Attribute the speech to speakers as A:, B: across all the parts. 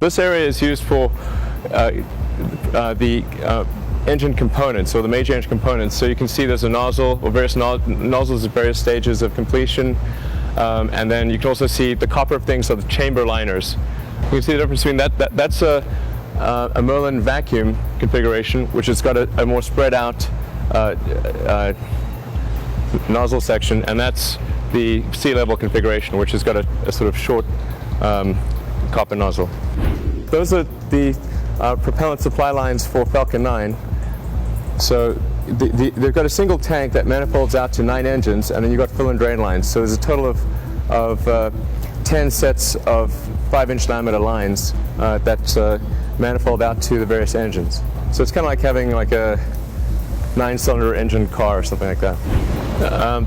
A: This area is used for the engine components, or the major engine components. So you can see there's a nozzle, or various nozzles at various stages of completion. And then you can also see the copper things are the chamber liners. You can see the difference between that's a Merlin vacuum configuration, which has got a more spread out nozzle section, and that's the sea level configuration, which has got a sort of short copper nozzle. Those are the propellant supply lines for Falcon 9. So they've got a single tank that manifolds out to 9 engines, and then you've got fill and drain lines. So there's a total of 10 sets of 5-inch diameter lines that manifold out to the various engines. So it's kind of like having like a 9-cylinder engine car or something like that.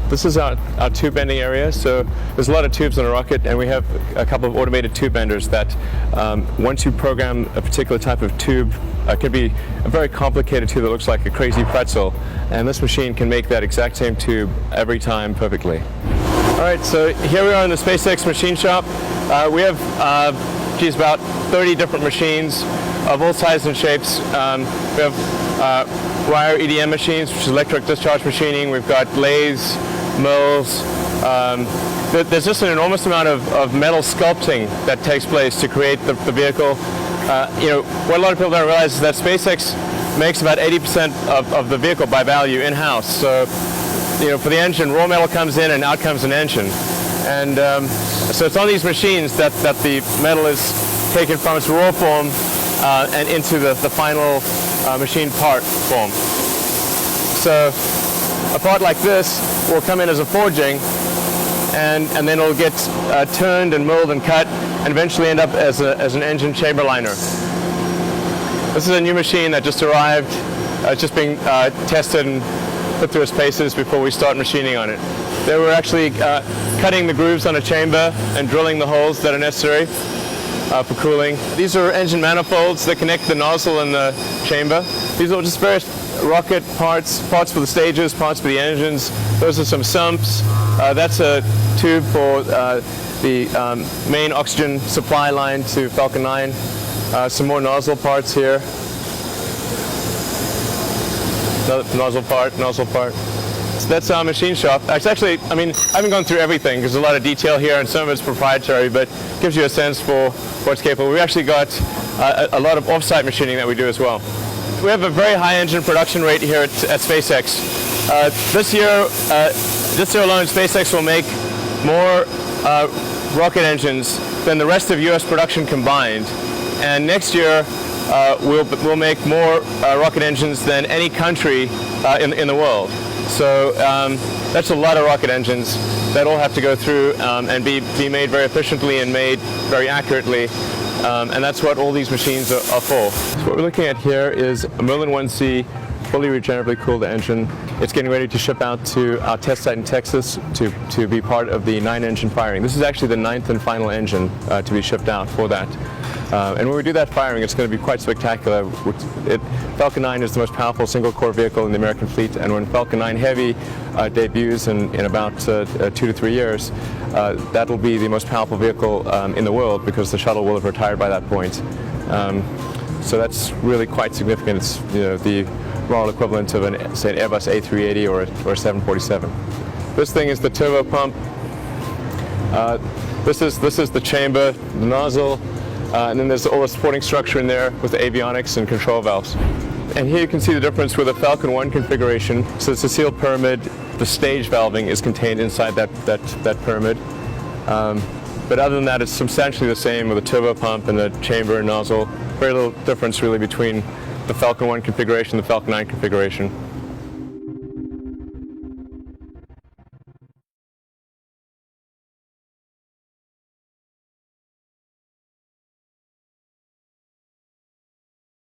A: This is our tube bending area. So there's a lot of tubes in a rocket, and we have a couple of automated tube benders that once you program a particular type of tube, it could be a very complicated tube that looks like a crazy pretzel, and this machine can make that exact same tube every time perfectly. All right, so here we are in the SpaceX machine shop. We have about 30 different machines of all sizes and shapes. We have wire EDM machines, which is electric discharge machining. We've got lathes, mills. There's just an enormous amount of metal sculpting that takes place to create the vehicle. What a lot of people don't realize is that SpaceX makes about 80% of the vehicle by value in-house. So, for the engine, raw metal comes in and out comes an engine. And so it's on these machines that the metal is taken from its raw form and into the final machine part form. So a part like this will come in as a forging, and then it'll get turned and milled and cut, and eventually end up as an engine chamber liner. This is a new machine that just arrived. It's just being tested and put through its paces before we start machining on it. They were actually cutting the grooves on a chamber and drilling the holes that are necessary for cooling. These are engine manifolds that connect the nozzle and the chamber. These are just various rocket parts for the stages, parts for the engines. Those are some sumps. That's a tube for the main oxygen supply line to Falcon 9. Some more nozzle parts here. Another nozzle part. So that's our machine shop. Actually, I haven't gone through everything because there's a lot of detail here, and some of it's proprietary, but it gives you a sense for what's capable. We've actually got a lot of off-site machining that we do as well. We have a very high engine production rate here at SpaceX. This year alone, SpaceX will make more rocket engines than the rest of U.S. production combined. And next year, we'll make more rocket engines than any country in the world. So that's a lot of rocket engines that all have to go through and be made very efficiently and made very accurately. And that's what all these machines are for. So what we're looking at here is a Merlin 1C fully regeneratively cooled engine. It's getting ready to ship out to our test site in Texas to be part of the 9-engine firing. This is actually the 9th and final engine to be shipped out for that. And when we do that firing, it's going to be quite spectacular. Falcon 9 is the most powerful single-core vehicle in the American fleet, and when Falcon 9 Heavy debuts in about 2 to 3 years, that'll be the most powerful vehicle in the world because the shuttle will have retired by that point. So that's really quite significant. It's the moral equivalent of an Airbus A380 or a 747. This thing is the turbo pump. This is the chamber, the nozzle. And then there's all the supporting structure in there with the avionics and control valves. And here you can see the difference with the Falcon 1 configuration. So it's a sealed pyramid. The stage valving is contained inside that pyramid. But other than that, it's substantially the same with the turbo pump and the chamber and nozzle. Very little difference really between the Falcon 1 configuration and the Falcon 9 configuration.